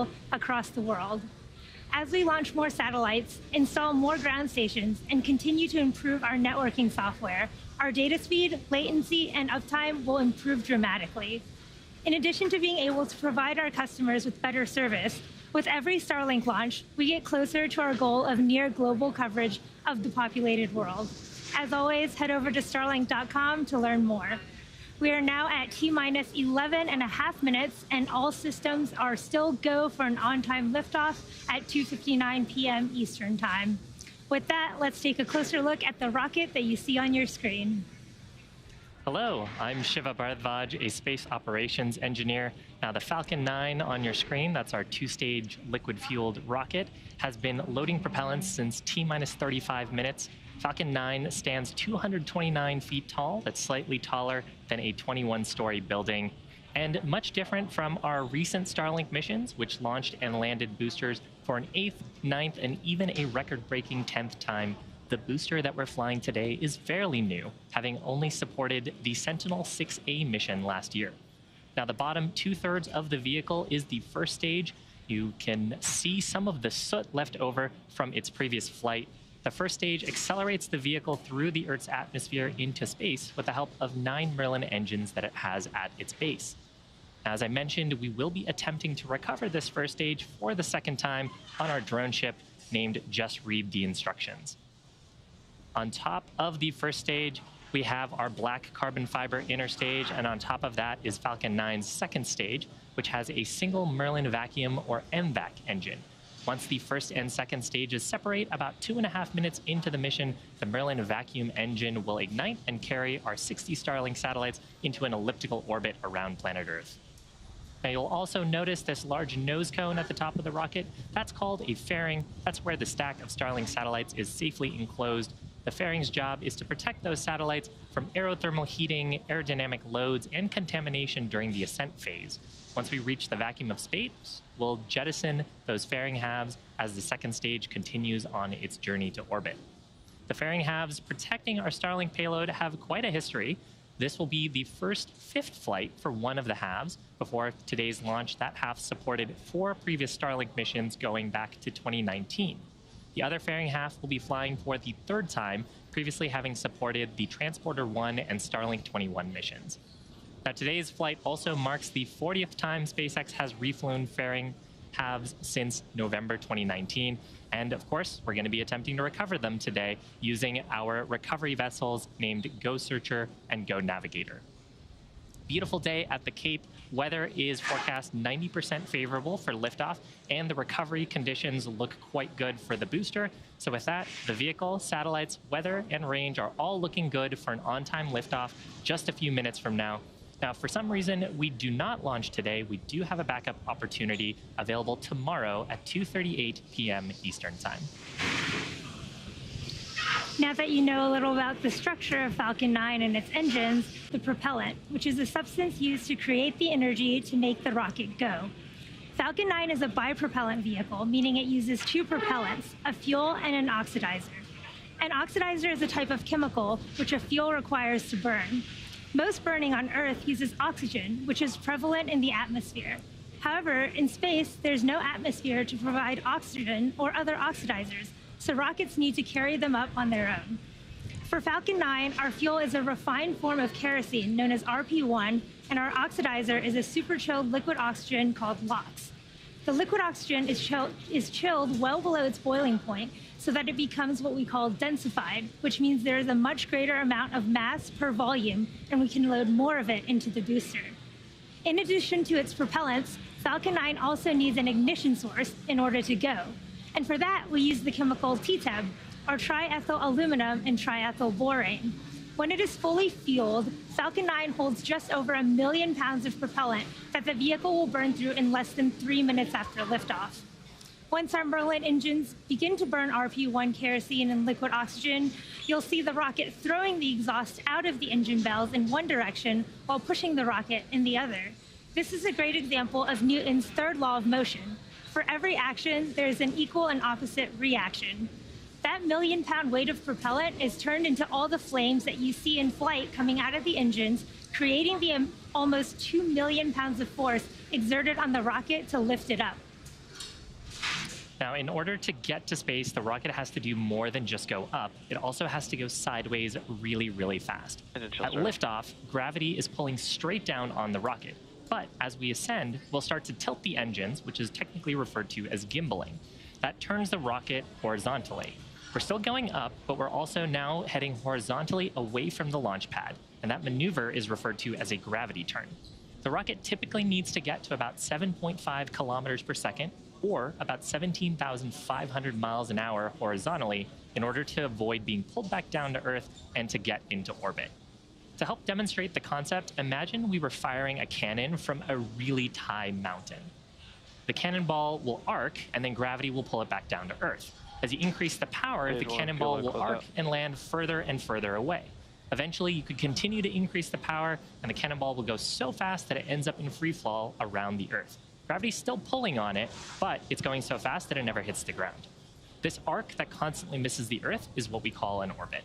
people across the world. As we launch more satellites, install more ground stations, and continue to improve our networking software, our data speed, latency, and uptime will improve dramatically. In addition to being able to provide our customers with better service, with every Starlink launch, we get closer to our goal of near global coverage of the populated world. As always, head over to starlink.com to learn more. We are now at T-minus 11.5 minutes, and all systems are still go for an on-time liftoff at 2:59 p.m. Eastern Time. With that, let's take a closer look at the rocket that you see on your screen. Hello, I'm Shiva Bharadwaj, a space operations engineer. Now, the Falcon 9 on your screen, that's our two-stage liquid-fueled rocket, has been loading propellants since T-minus 35 minutes. Falcon 9 stands 229 feet tall. That's slightly taller than a 21-story building. And much different from our recent Starlink missions, which launched and landed boosters for an 8th, 9th, and even a record-breaking 10th time. The booster that we're flying today is fairly new, having only supported the Sentinel-6A mission last year. Now, the bottom two-thirds of the vehicle is the first stage. You can see some of the soot left over from its previous flight. The first stage accelerates the vehicle through the Earth's atmosphere into space with the help of 9 Merlin engines that it has at its base. As I mentioned, we will be attempting to recover this first stage for the second time on our drone ship named Just Read the Instructions. On top of the first stage, we have our black carbon fiber inner stage, and on top of that is Falcon 9's second stage, which has a single Merlin vacuum or MVAC engine. Once the first and second stages separate, about 2.5 minutes into the mission, the Merlin vacuum engine will ignite and carry our 60 Starlink satellites into an elliptical orbit around planet Earth. Now, you'll also notice this large nose cone at the top of the rocket. That's called a fairing. That's where the stack of Starlink satellites is safely enclosed. The fairing's job is to protect those satellites from aerothermal heating, aerodynamic loads, and contamination during the ascent phase. Once we reach the vacuum of space, we'll jettison those fairing halves as the second stage continues on its journey to orbit. The fairing halves protecting our Starlink payload have quite a history. This will be the first fifth flight for one of the halves. Before today's launch, that half supported 4 previous Starlink missions going back to 2019. The other fairing half will be flying for the third time, previously having supported the Transporter 1 and Starlink 21 missions. Now, today's flight also marks the 40th time SpaceX has reflown fairing halves since November 2019. And of course, we're going to be attempting to recover them today using our recovery vessels named Go Searcher and Go Navigator. Beautiful day at the Cape. Weather is forecast 90% favorable for liftoff, and the recovery conditions look quite good for the booster. So with that, the vehicle, satellites, weather, and range are all looking good for an on-time liftoff just a few minutes from now. Now, for some reason, we do not launch today. We do have a backup opportunity available tomorrow at 2:38 p.m. Eastern Time. Now that you know a little about the structure of Falcon 9 and its engines, the propellant, which is a substance used to create the energy to make the rocket go. Falcon 9 is a bipropellant vehicle, meaning it uses 2 propellants, a fuel and an oxidizer. An oxidizer is a type of chemical which a fuel requires to burn. Most burning on Earth uses oxygen, which is prevalent in the atmosphere. However, in space, there's no atmosphere to provide oxygen or other oxidizers, so rockets need to carry them up on their own. For Falcon 9, our fuel is a refined form of kerosene known as RP1, and our oxidizer is a super-chilled liquid oxygen called LOX. The liquid oxygen is chilled well below its boiling point so that it becomes what we call densified, which means there is a much greater amount of mass per volume, and we can load more of it into the booster. In addition to its propellants, Falcon 9 also needs an ignition source in order to go. And for that, we use the chemical TTAB, or triethyl aluminum and triethyl borane. When it is fully fueled, Falcon 9 holds just over 1 million pounds of propellant that the vehicle will burn through in less than 3 minutes after liftoff. Once our Merlin engines begin to burn RP1 kerosene and liquid oxygen, you'll see the rocket throwing the exhaust out of the engine bells in one direction while pushing the rocket in the other. This is a great example of Newton's third law of motion. For every action, there is an equal and opposite reaction. That 1 million pound weight of propellant is turned into all the flames that you see in flight coming out of the engines, creating the almost 2 million pounds of force exerted on the rocket to lift it up. Now, in order to get to space, the rocket has to do more than just go up. It also has to go sideways really, really fast. At liftoff, gravity is pulling straight down on the rocket. But as we ascend, we'll start to tilt the engines, which is technically referred to as gimbaling. That turns the rocket horizontally. We're still going up, but we're also now heading horizontally away from the launch pad, and that maneuver is referred to as a gravity turn. The rocket typically needs to get to about 7.5 kilometers per second, or about 17,500 miles an hour horizontally, in order to avoid being pulled back down to Earth and to get into orbit. To help demonstrate the concept, imagine we were firing a cannon from a really high mountain. The cannonball will arc, and then gravity will pull it back down to Earth. As you increase the power, the cannonball will arc and land further and further away. Eventually, you could continue to increase the power, and the cannonball will go so fast that it ends up in free fall around the Earth. Gravity's still pulling on it, but it's going so fast that it never hits the ground. This arc that constantly misses the Earth is what we call an orbit.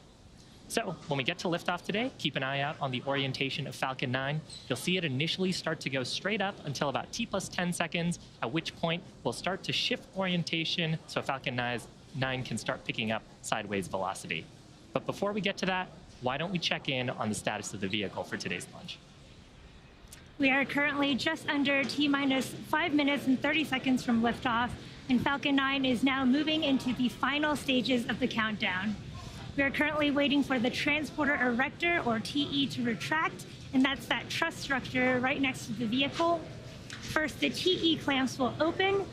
So when we get to liftoff today, keep an eye out on the orientation of Falcon 9. You'll see it initially start to go straight up until about T+10 seconds, at which point we'll start to shift orientation so Falcon 9 can start picking up sideways velocity. But before we get to that, why don't we check in on the status of the vehicle for today's launch? We are currently just under T-minus 5 minutes and 30 seconds from liftoff, and Falcon 9 is now moving into the final stages of the countdown. We are currently waiting for the transporter erector, or TE, to retract, and that's that truss structure right next to the vehicle. First, the TE clamps will open,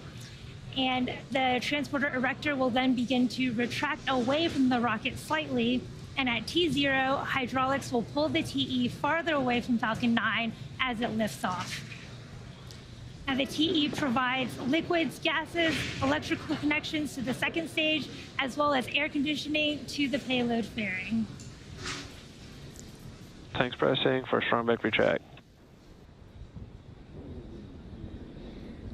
and the transporter erector will then begin to retract away from the rocket slightly, and at T0, hydraulics will pull the TE farther away from Falcon 9 as it lifts off. Now, the TE provides liquids, gases, electrical connections to the second stage, as well as air conditioning to the payload fairing. Tanks pressing for strong back retract.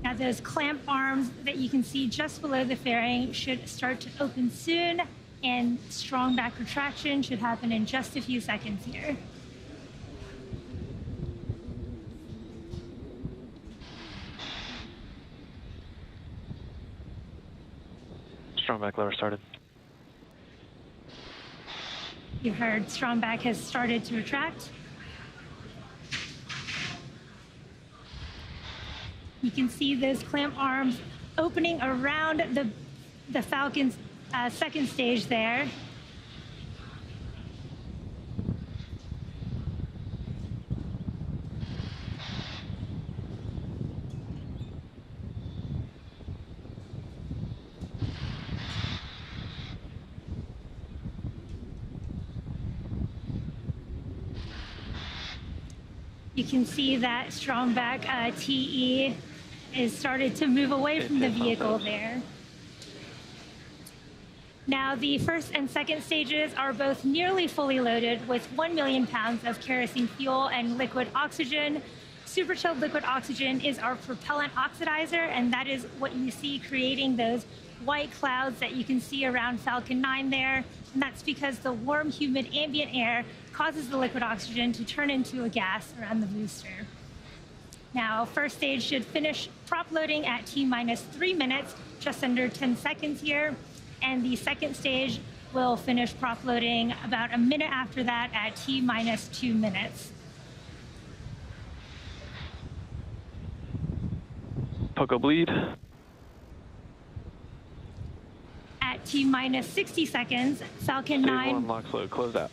Now, those clamp arms that you can see just below the fairing should start to open soon, and strong back retraction should happen in just a few seconds here. Strong back lever started. You heard strong back has started to retract. You can see those clamp arms opening around the Falcon's second stage there. You can see that strong back TE is started to move away from the vehicle there. Now, the first and second stages are both nearly fully loaded with 1 million pounds of kerosene fuel and liquid oxygen. Super chilled liquid oxygen is our propellant oxidizer, and that is what you see creating those white clouds that you can see around Falcon 9 there. And that's because the warm, humid ambient air causes the liquid oxygen to turn into a gas around the booster. Now, first stage should finish prop loading at T-minus 3 minutes, just under 10 seconds here. And the second stage will finish prop loading about a minute after that at T-minus 2 minutes. Poco bleed. At T-minus 60 seconds, Falcon 9... Stage 1 LOX load, close out.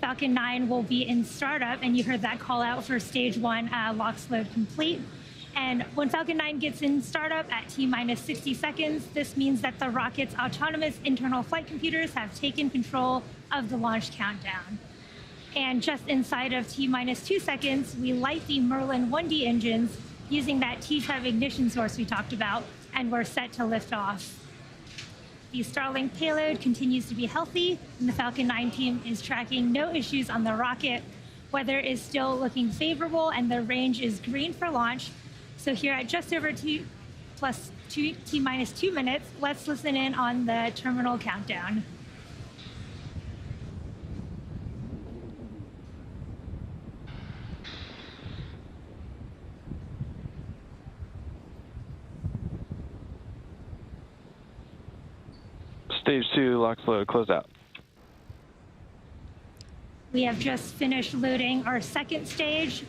Falcon 9 will be in startup, and you heard that call out for stage 1 LOX load complete. And when Falcon 9 gets in startup at T-minus 60 seconds, this means that the rocket's autonomous internal flight computers have taken control of the launch countdown. And just inside of T-minus 2 seconds, we light the Merlin 1D engines using that T-type ignition source we talked about, and we're set to lift off. The Starlink payload continues to be healthy, and the Falcon 9 team is tracking no issues on the rocket. Weather is still looking favorable, and the range is green for launch. So here at just over T-minus 2 minutes, let's listen in on the terminal countdown. Stage 2, locks load, close out. We have just finished loading our second stage.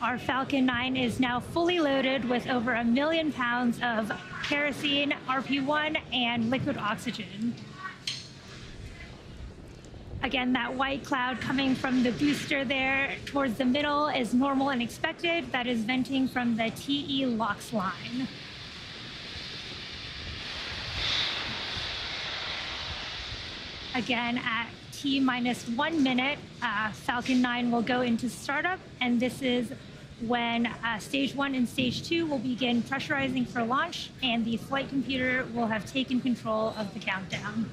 Our Falcon 9 is now fully loaded with over 1 million pounds of kerosene, RP1, and liquid oxygen. Again, that white cloud coming from the booster there towards the middle is normal and expected. That is venting from the TE LOX line. Again, at T-1 minute, Falcon 9 will go into startup, and this is when stage 1 and stage 2 will begin pressurizing for launch, and the flight computer will have taken control of the countdown.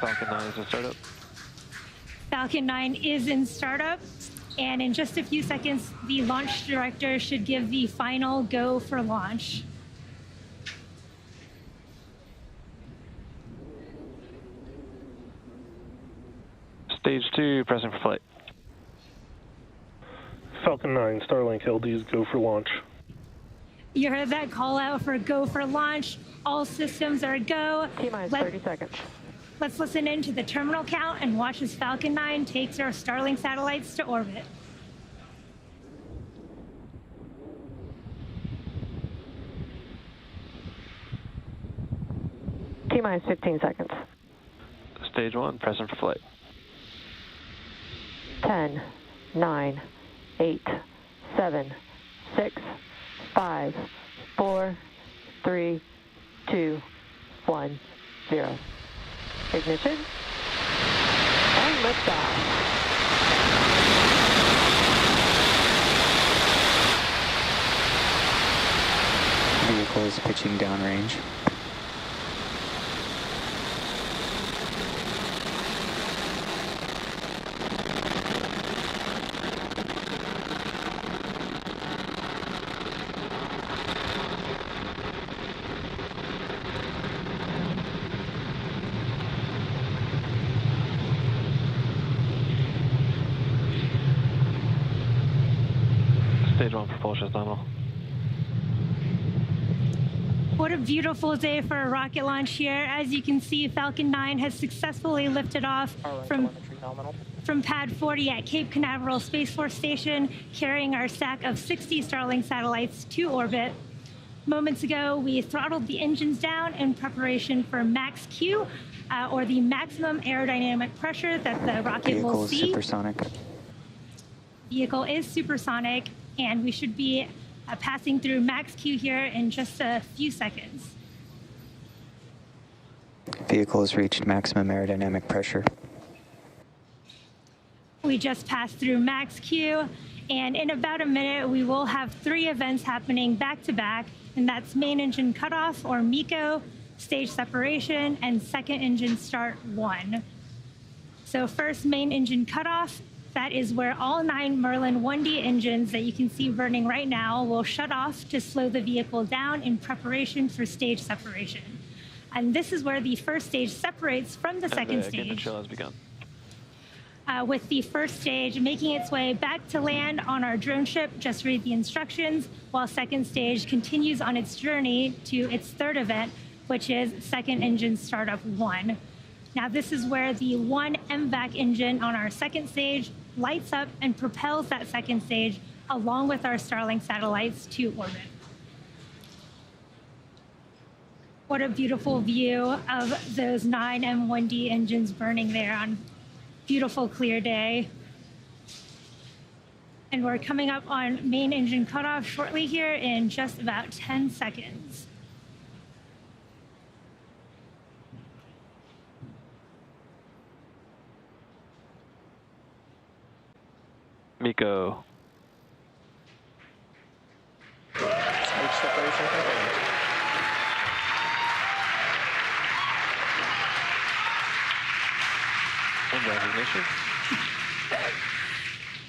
Falcon 9 is in startup. Falcon 9 is in startup, and in just a few seconds, the launch director should give the final go for launch. Stage 2, pressing for flight. Falcon 9, Starlink LDs go for launch. You heard that call out for go for launch. All systems are go. T-minus 30 seconds. Let's listen in to the terminal count and watch as Falcon 9 takes our Starlink satellites to orbit. T-minus 15 seconds. Stage 1, pressing for flight. 10, 9, 8, 7, 6, 5, 4, 3, 2, 1, 0. Ignition and liftoff. Vehicle is pitching downrange. Stage 1, propulsion is nominal. What a beautiful day for a rocket launch here. As you can see, Falcon 9 has successfully lifted off from Pad 40 at Cape Canaveral Space Force Station, carrying our stack of 60 Starlink satellites to orbit. Moments ago, we throttled the engines down in preparation for max Q, or the maximum aerodynamic pressure that the rocket will see. Vehicle is supersonic. Vehicle is supersonic, and we should be passing through max Q here in just a few seconds. Vehicle has reached maximum aerodynamic pressure. We just passed through max Q, and in about a minute, we will have 3 events happening back to back, and that's main engine cutoff, or MECO, stage separation, and second engine start 1. So first, main engine cutoff. That is where all 9 Merlin 1D engines that you can see burning right now will shut off to slow the vehicle down in preparation for stage separation. And this is where the first stage separates from the second stage. Ignition chill has begun. With the first stage making its way back to land on our drone ship, just read the instructions, while second stage continues on its journey to its third event, which is second engine startup 1. Now this is where the 1 MVAC engine on our second stage lights up and propels that second stage along with our Starlink satellites to orbit. What a beautiful view of those 9 M1D engines burning there on a beautiful clear day. And we're coming up on main engine cutoff shortly here in just about 10 seconds. MECO. Stage separation complete. And recognition.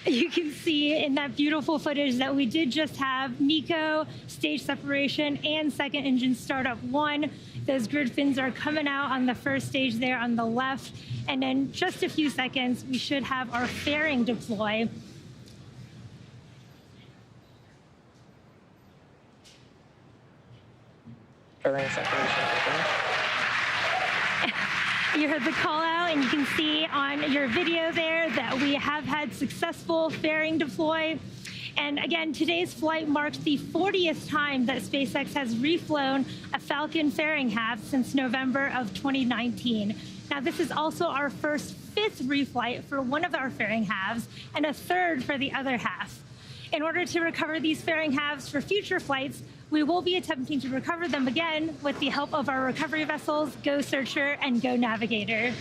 You can see in that beautiful footage that we did just have MECO, stage separation, and second engine startup 1. Those grid fins are coming out on the first stage there on the left. And in just a few seconds, we should have our fairing deploy. Fairing separation confirmed. You heard the call out, and you can see on your video there that we have had successful fairing deploy. And again, today's flight marks the 40th time that SpaceX has reflown a Falcon fairing half since November of 2019. Now, this is also our first fifth reflight for one of our fairing halves and a third for the other half. In order to recover these fairing halves for future flights, we will be attempting to recover them again with the help of our recovery vessels, Go Searcher and Go Navigator.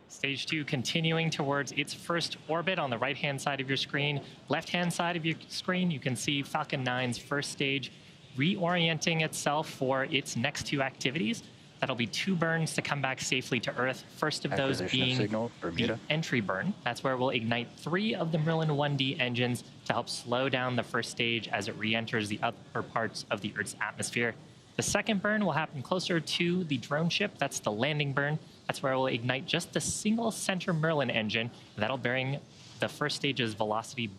Stage 2 continuing towards its first orbit on the right-hand side of your screen. Left-hand side of your screen, you can see Falcon 9's first stage reorienting itself for its next two activities. That'll be 2 burns to come back safely to Earth. First of those being the entry burn. That's where we'll ignite 3 of the Merlin 1D engines to help slow down the first stage as it re-enters the upper parts of the Earth's atmosphere. The second burn will happen closer to the drone ship. That's the landing burn. That's where we'll ignite just the single center Merlin engine. That'll bring the first stage's velocity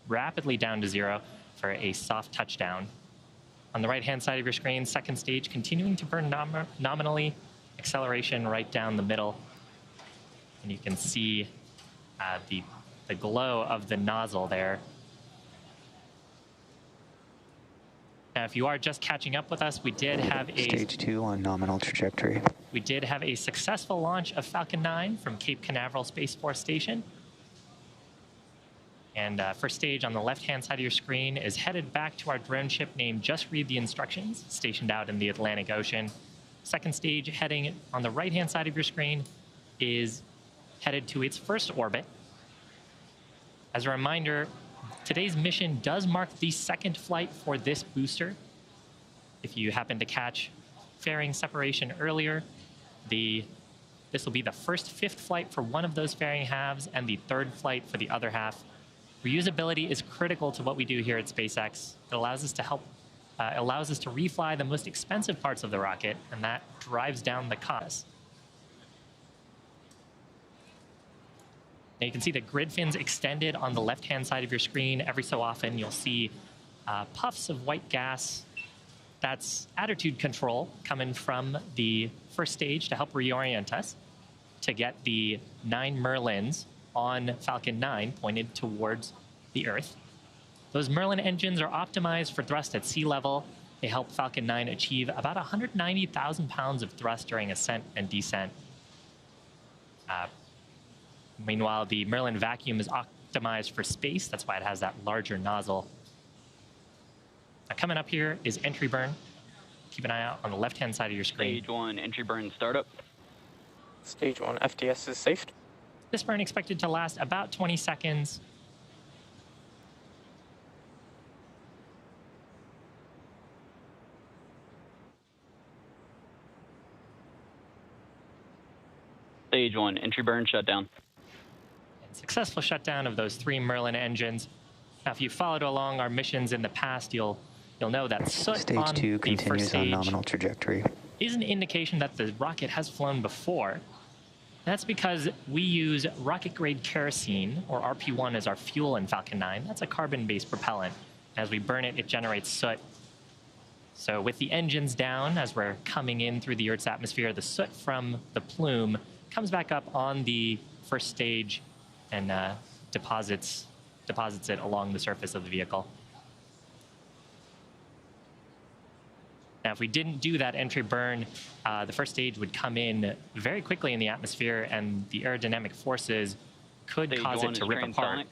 rapidly down to 0 for a soft touchdown. On the right-hand side of your screen, second stage continuing to burn nominally, acceleration right down the middle. And you can see the glow of the nozzle there. Now, if you are just catching up with us, we did have a Stage 2 on nominal trajectory. We did have a successful launch of Falcon 9 from Cape Canaveral Space Force Station. And first stage on the left-hand side of your screen is headed back to our drone ship named Just Read the Instructions, stationed out in the Atlantic Ocean. Second stage heading on the right-hand side of your screen is headed to its first orbit. As a reminder, today's mission does mark the second flight for this booster. If you happen to catch fairing separation earlier, this will be the first fifth flight for one of those fairing halves and the third flight for the other half. Reusability is critical to what we do here at SpaceX. It allows us to refly the most expensive parts of the rocket, and that drives down the cost. Now you can see the grid fins extended on the left-hand side of your screen. Every so often, you'll see puffs of white gas. That's attitude control coming from the first stage to help reorient us to get the 9 Merlins on Falcon 9 pointed towards the Earth. Those Merlin engines are optimized for thrust at sea level. They help Falcon 9 achieve about 190,000 pounds of thrust during ascent and descent. Meanwhile, the Merlin vacuum is optimized for space. That's why it has that larger nozzle. Now, coming up here is entry burn. Keep an eye out on the left-hand side of your screen. Stage 1 entry burn startup. Stage 1 FTS is safe. This burn expected to last about 20 seconds. Stage 1 entry burn shutdown. And successful shutdown of those 3 Merlin engines. Now, if you followed along our missions in the past, you'll know that soot Stage on 2 the first continues on stage nominal trajectory. is an indication that the rocket has flown before. That's because we use rocket-grade kerosene, or RP1, as our fuel in Falcon 9. That's a carbon-based propellant. As we burn it, it generates soot. So with the engines down, as we're coming in through the Earth's atmosphere, the soot from the plume comes back up on the first stage and deposits it along the surface of the vehicle. Now, if we didn't do that entry burn, the first stage would come in very quickly in the atmosphere, and the aerodynamic forces could cause it to rip apart.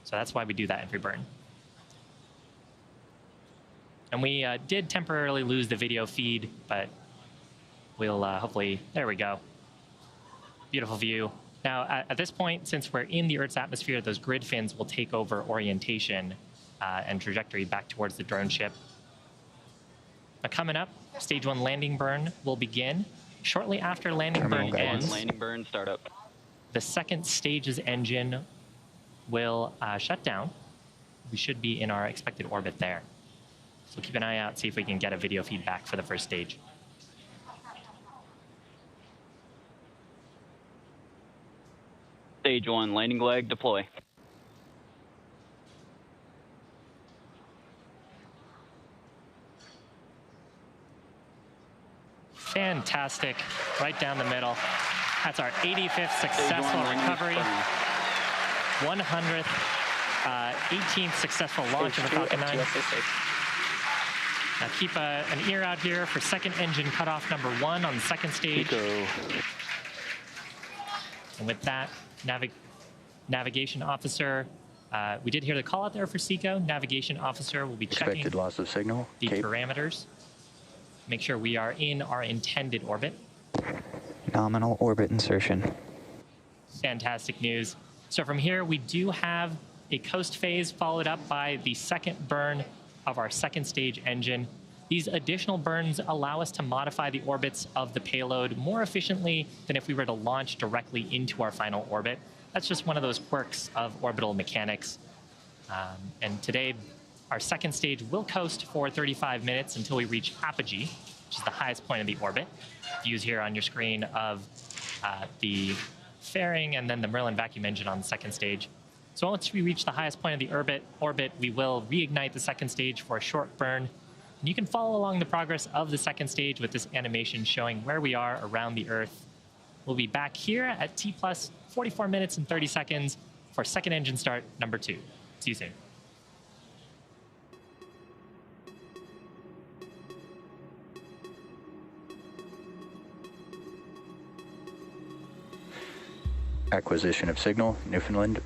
So that's why we do that entry burn. And we did temporarily lose the video feed, but we'll hopefully, there we go. Beautiful view. Now, at this point, since we're in the Earth's atmosphere, those grid fins will take over orientation and trajectory back towards the drone ship. Now, coming up, stage 1 landing burn will begin. Shortly after landing burn ends, landing burn startup. the second stage's engine will shut down. We should be in our expected orbit there. So keep an eye out, see if we can get a video feedback for the first stage. Stage 1, landing leg, deploy. Fantastic, right down the middle. That's our 85th successful recovery, 100th, 18th successful launch of the Falcon 9. Now keep an ear out here for second engine cutoff number 1 on the second stage. And with that, navigation officer, we did hear the call out there for SECO. Navigation officer will be checking Expected loss of signal. the Cape. parameters. Make sure we are in our intended orbit. Nominal orbit insertion. Fantastic news. So from here, we do have a coast phase followed up by the second burn of our second stage engine. These additional burns allow us to modify the orbits of the payload more efficiently than if we were to launch directly into our final orbit. That's just one of those quirks of orbital mechanics. And today, our second stage will coast for 35 minutes until we reach apogee, which is the highest point of the orbit. Views here on your screen of the fairing and then the Merlin vacuum engine on the second stage. So once we reach the highest point of the orbit, we will reignite the second stage for a short burn. And you can follow along the progress of the second stage with this animation showing where we are around the Earth. We'll be back here at T plus 44 minutes and 30 seconds for second engine start number 2. See you soon. Acquisition of signal, Newfoundland.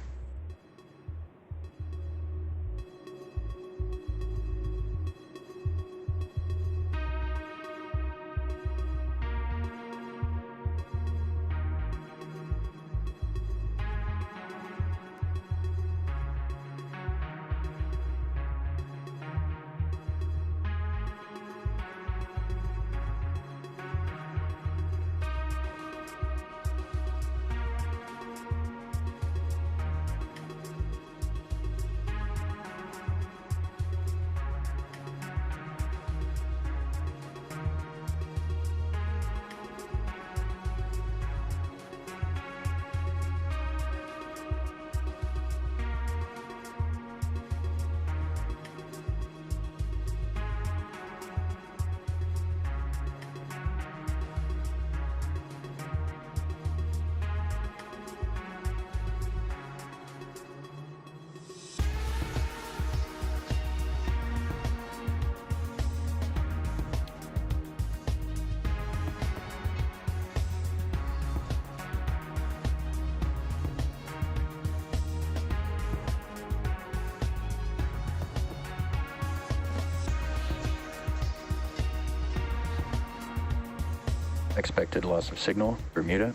Expected loss of signal, Bermuda.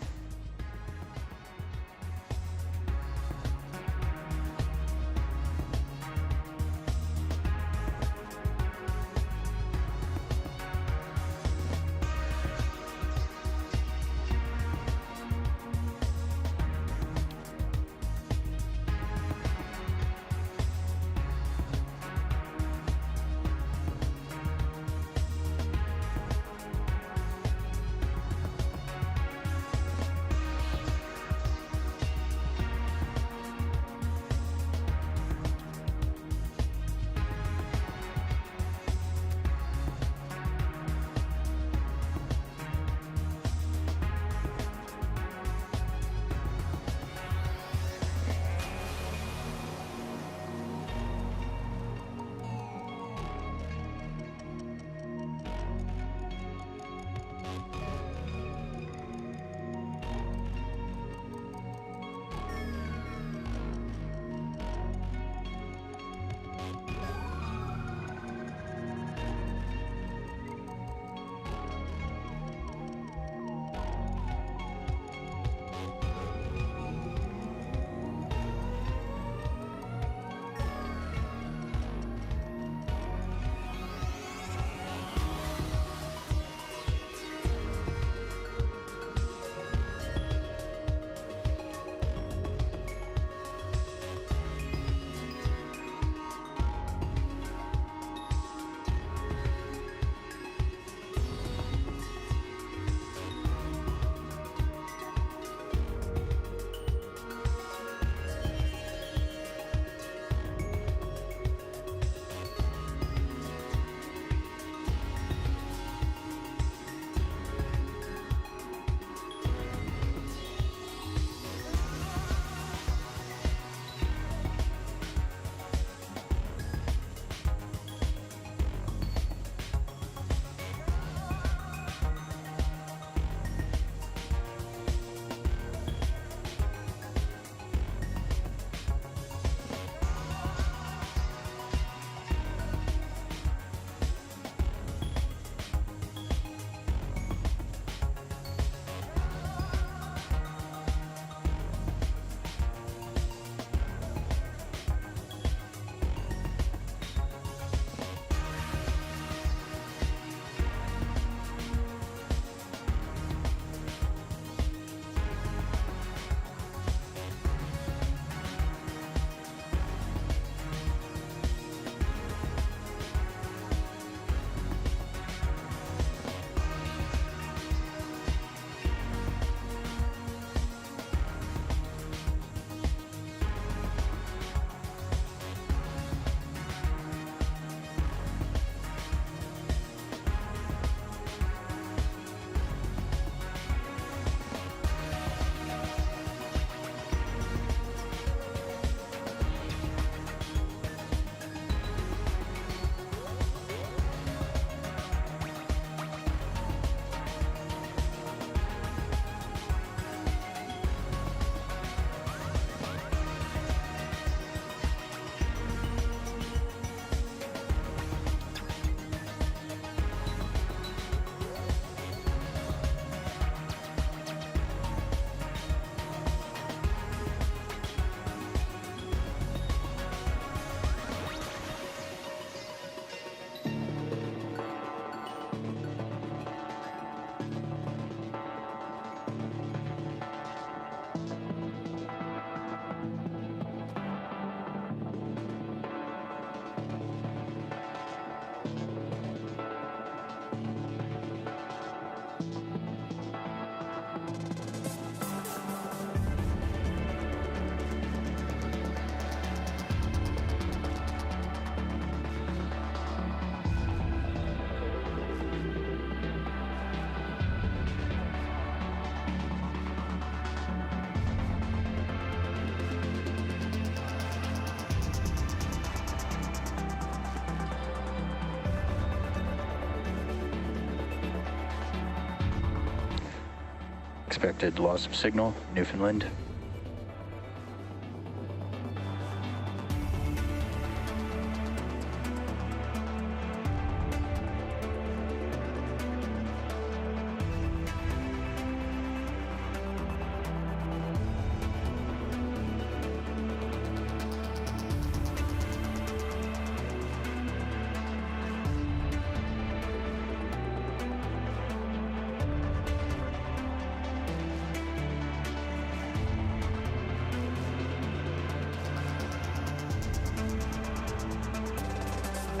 Expected loss of signal, Newfoundland.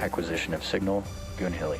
Acquisition of signal, Goonhilly.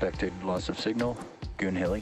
Detected loss of signal, Goon Hilly.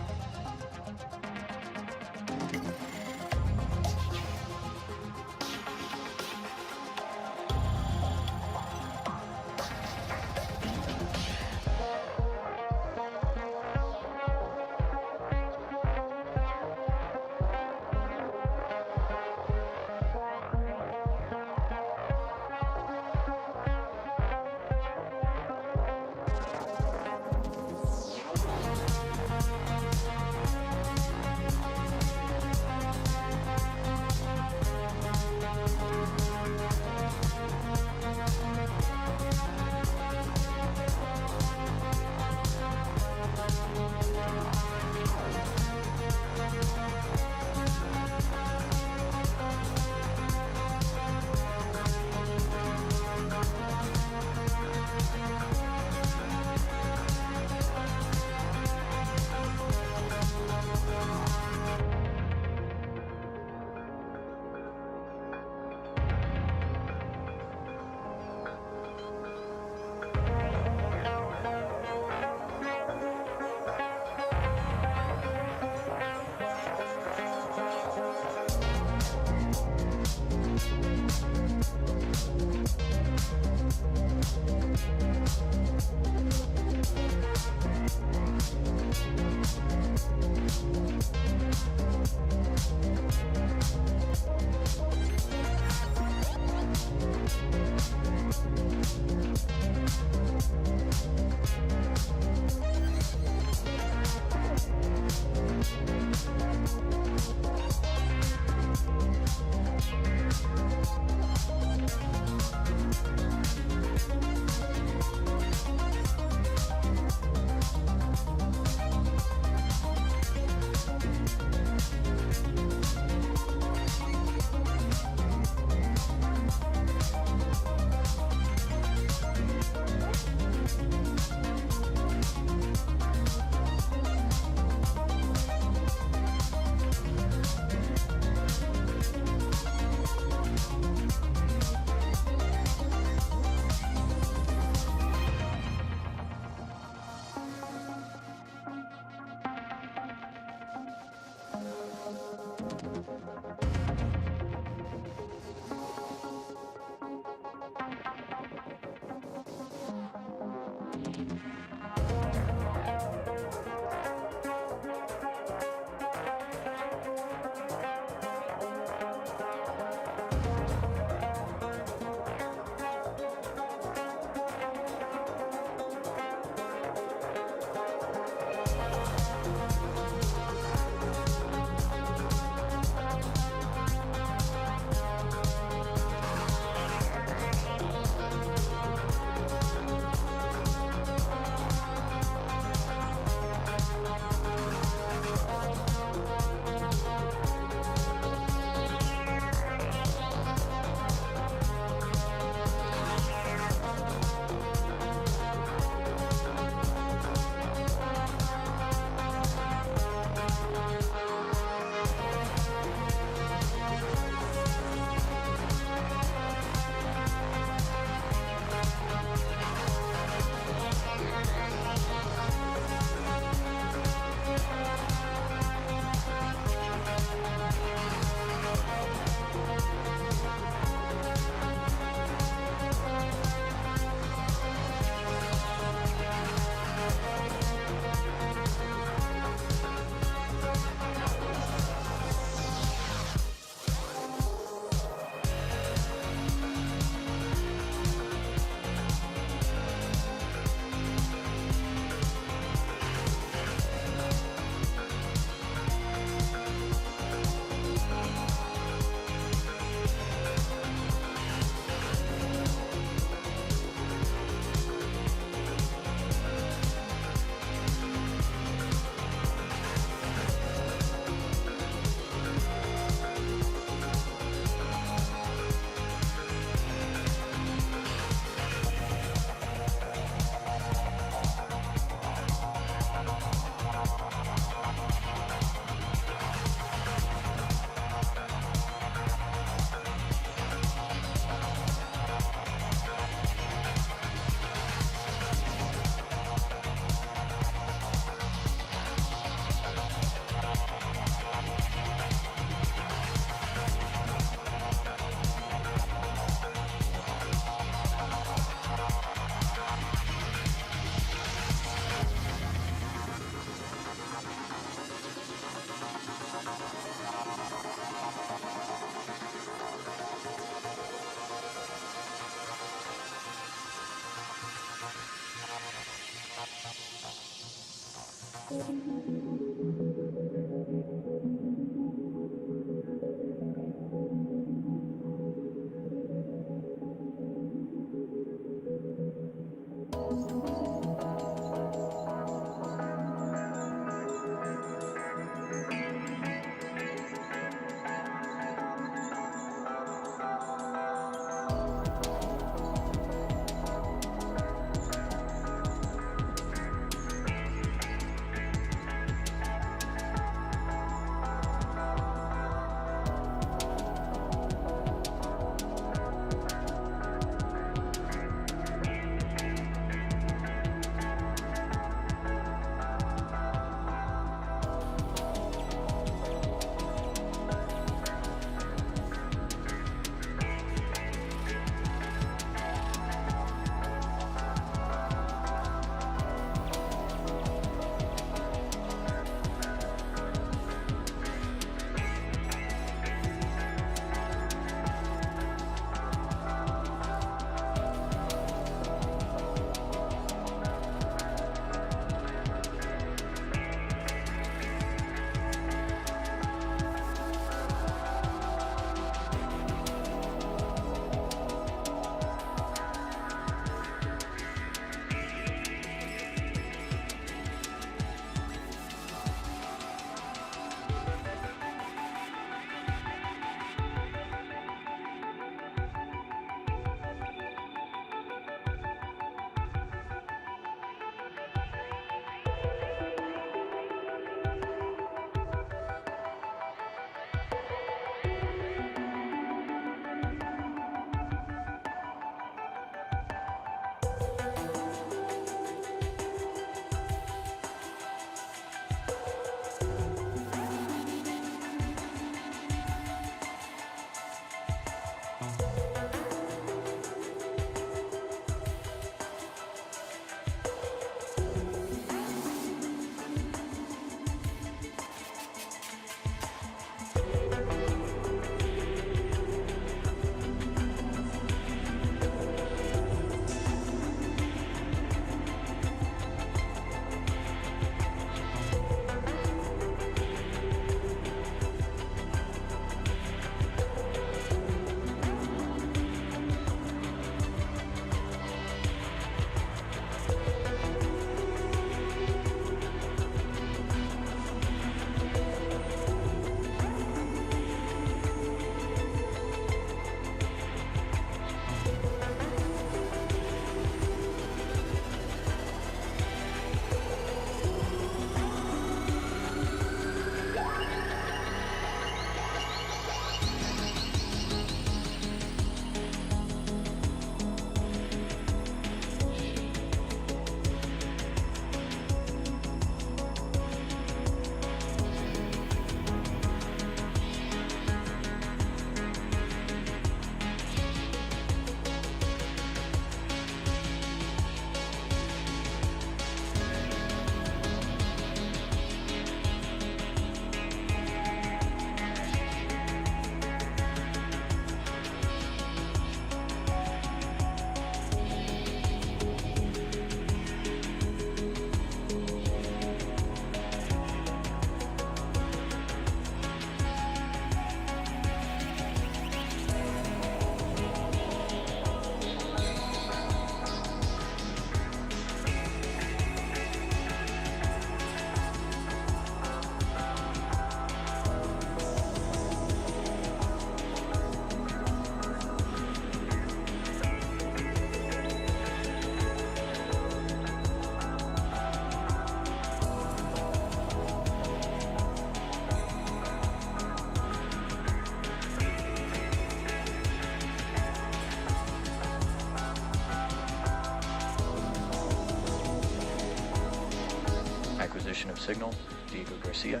Acquisition of signal, Diego Garcia.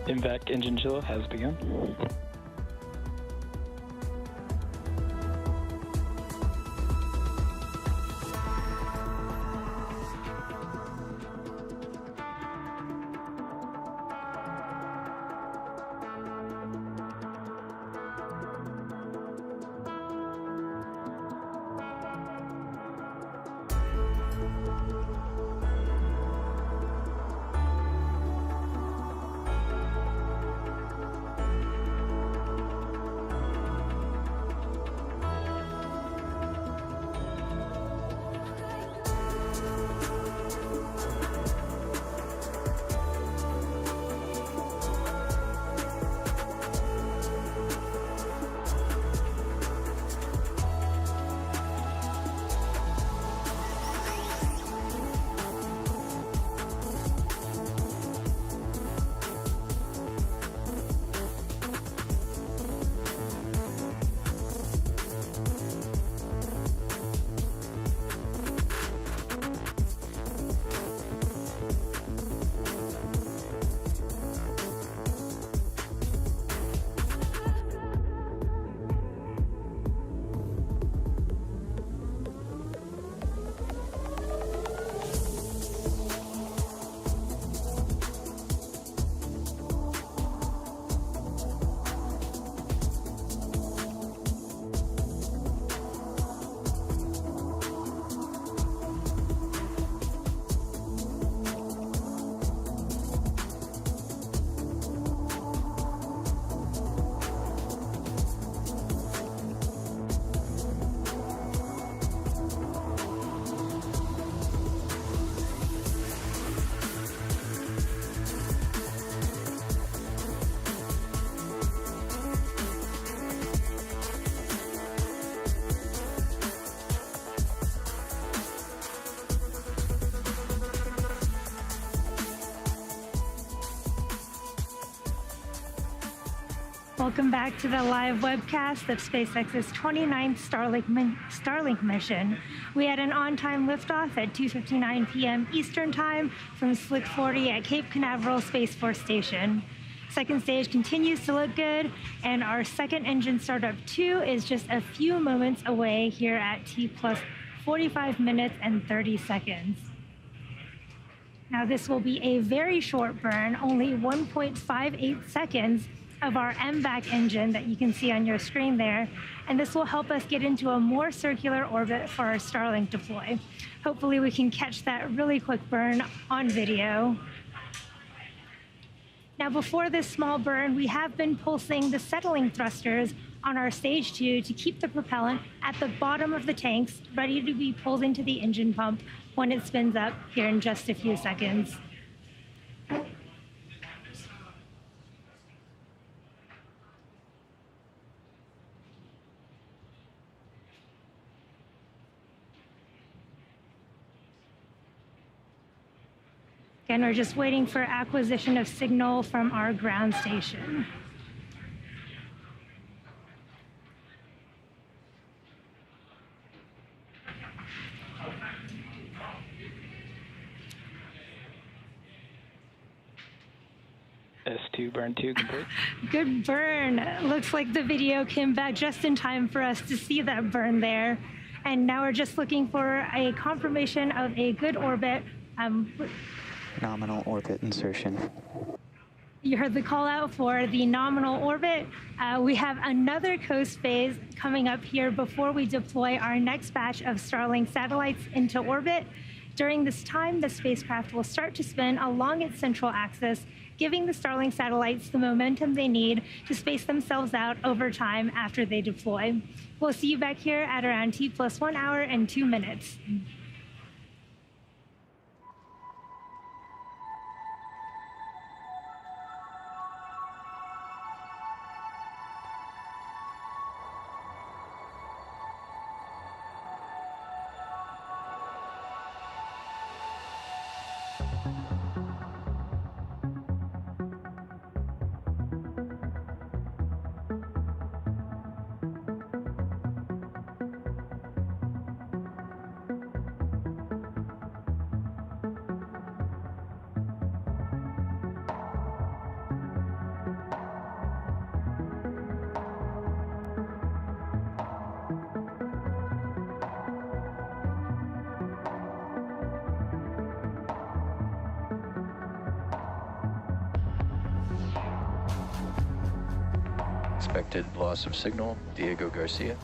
INVAC engine chill has begun. Welcome back to the live webcast of SpaceX's 29th Starlink mission. We had an on-time liftoff at 2:59 p.m. Eastern Time from Slick 40 at Cape Canaveral Space Force Station. Second stage continues to look good, and our second engine startup 2 is just a few moments away here at T plus 45 minutes and 30 seconds. Now this will be a very short burn, only 1.58 seconds of our MVAC engine that you can see on your screen there, and this will help us get into a more circular orbit for our Starlink deploy. Hopefully we can catch that really quick burn on video. Now before this small burn, we have been pulsing the settling thrusters on our stage 2 to keep the propellant at the bottom of the tanks, ready to be pulled into the engine pump when it spins up here in just a few seconds. Again, we're just waiting for acquisition of signal from our ground station. S2 burn 2 complete. Good burn. Looks like the video came back just in time for us to see that burn there. And now we're just looking for a confirmation of a good orbit. Nominal orbit insertion. You heard the call out for the nominal orbit. We have another coast phase coming up here before we deploy our next batch of Starlink satellites into orbit. During this time, the spacecraft will start to spin along its central axis, giving the Starlink satellites the momentum they need to space themselves out over time after they deploy. We'll see you back here at around T plus 1 hour and 2 minutes. Expected loss of signal, Diego Garcia.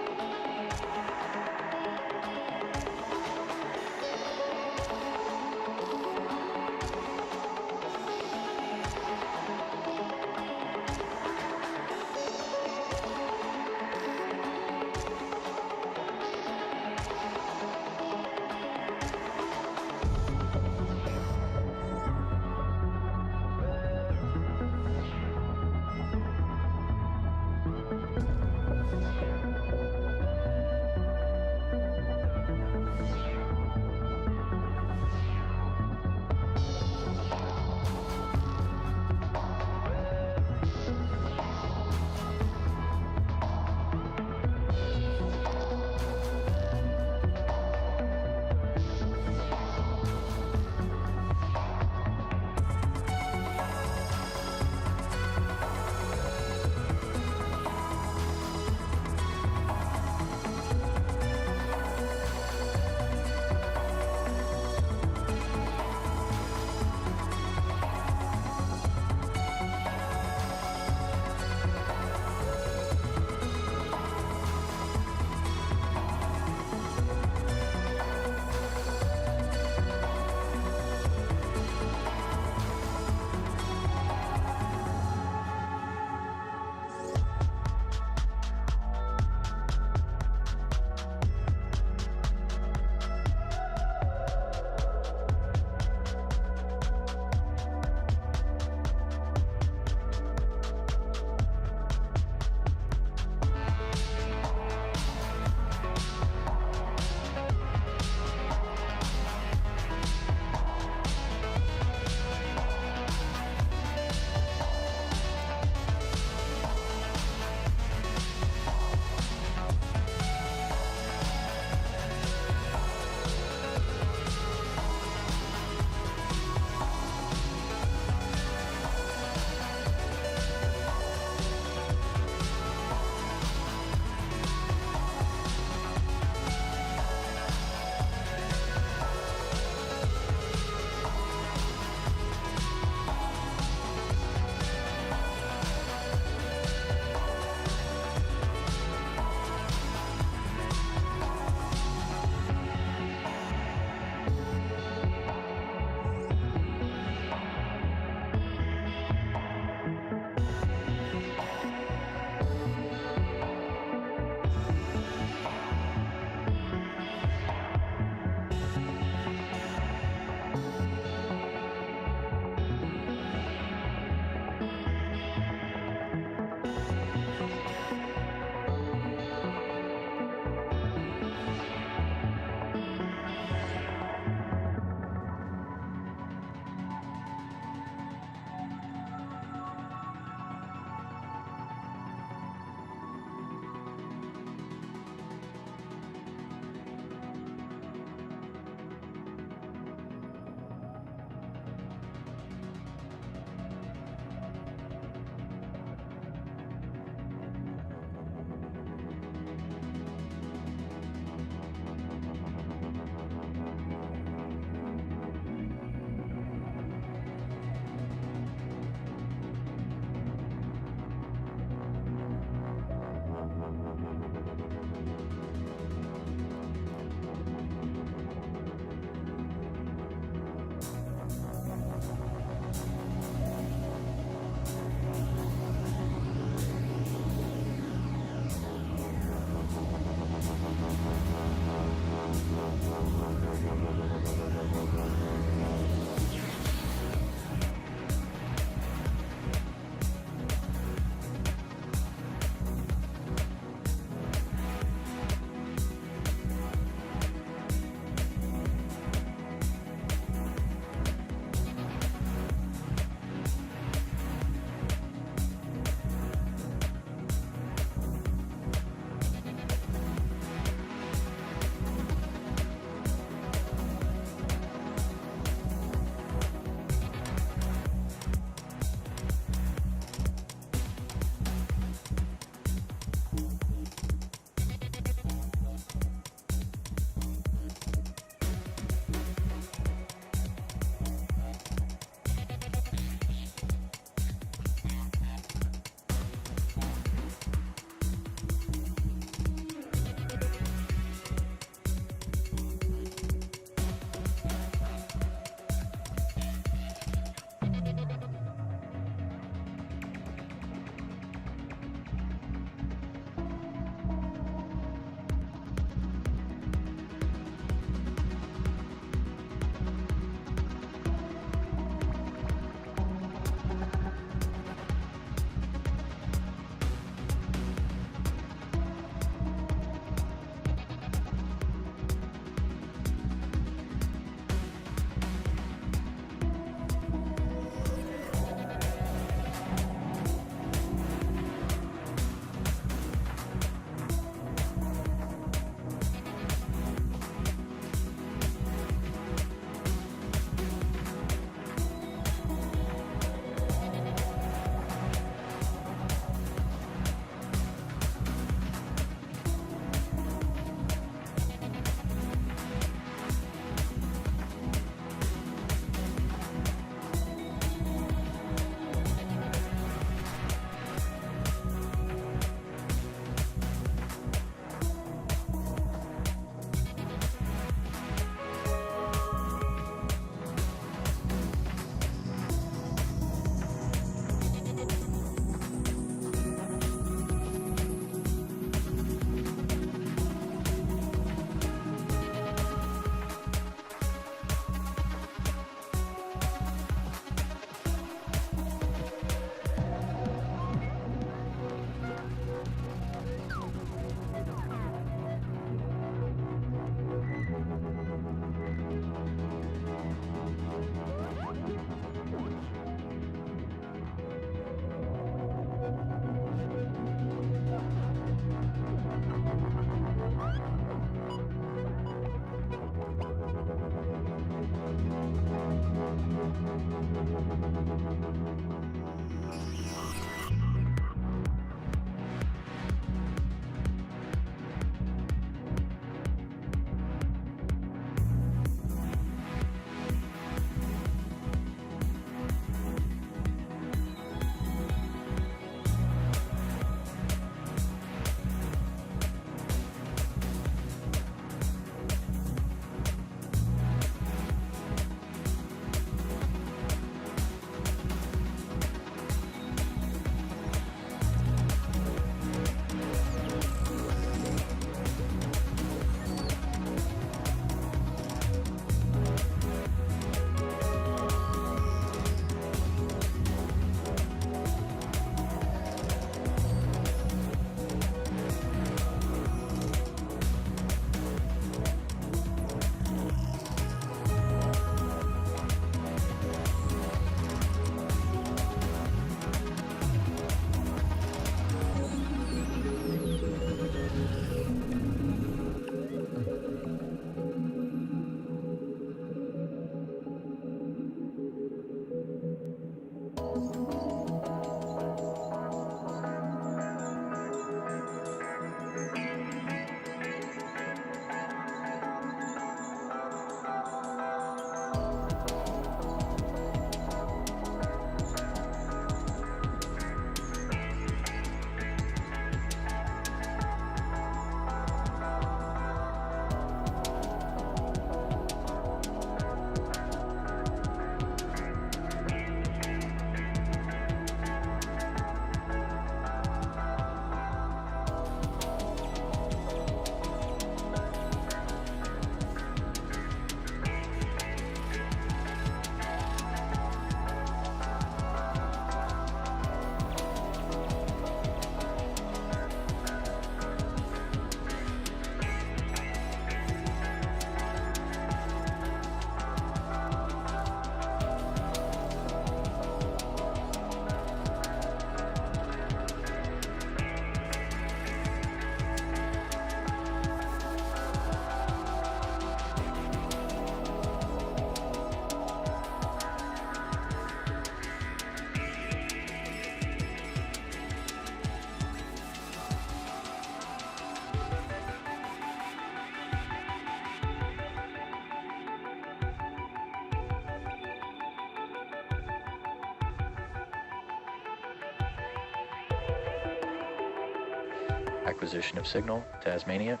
Acquisition of signal, Tasmania.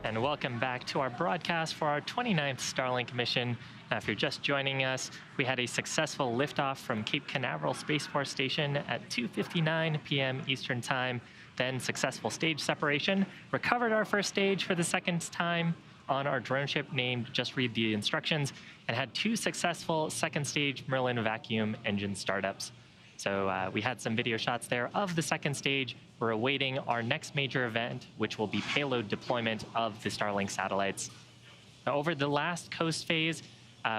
And welcome back to our broadcast for our 29th Starlink mission. If you're just joining us, we had a successful liftoff from Cape Canaveral Space Force Station at 2:59 p.m. Eastern Time, then successful stage separation, recovered our first stage for the second time on our drone ship named Just Read the Instructions, and had 2 successful second stage Merlin vacuum engine startups. So we had some video shots there of the second stage. We're awaiting our next major event, which will be payload deployment of the Starlink satellites. Now, over the last coast phase,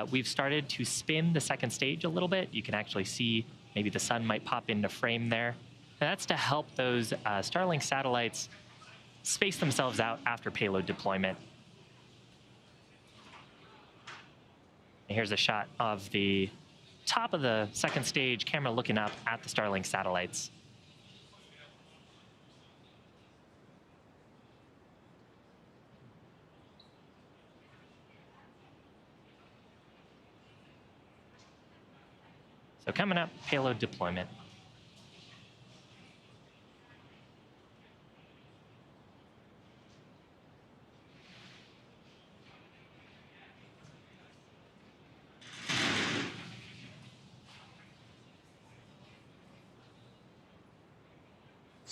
we've started to spin the second stage a little bit. You can actually see maybe the sun might pop into frame there. And that's to help those Starlink satellites space themselves out after payload deployment. And here's a shot of the top of the second stage, camera looking up at the Starlink satellites. So coming up, payload deployment.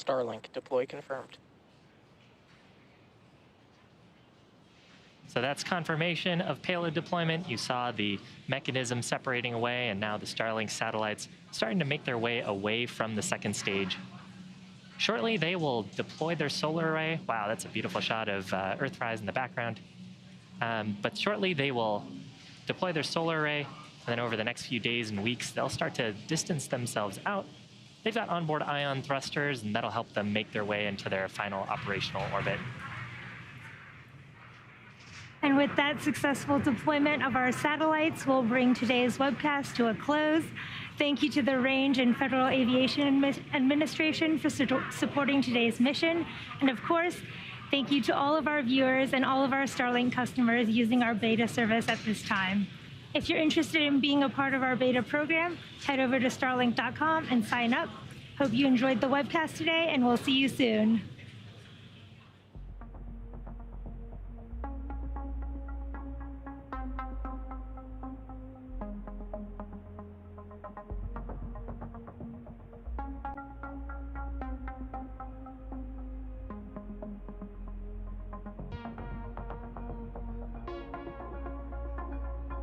Starlink deploy confirmed. So that's confirmation of payload deployment. You saw the mechanism separating away, and now the Starlink satellites starting to make their way away from the second stage. Shortly, they will deploy their solar array. Wow, that's a beautiful shot of Earthrise in the background. But shortly, they will deploy their solar array, and then over the next few days and weeks, they'll start to distance themselves out. They've got onboard ion thrusters, and that'll help them make their way into their final operational orbit. And with that successful deployment of our satellites, we'll bring today's webcast to a close. Thank you to the Range and Federal Aviation Administration for supporting today's mission. And of course, thank you to all of our viewers and all of our Starlink customers using our beta service at this time. If you're interested in being a part of our beta program, head over to starlink.com and sign up. Hope you enjoyed the webcast today, and we'll see you soon.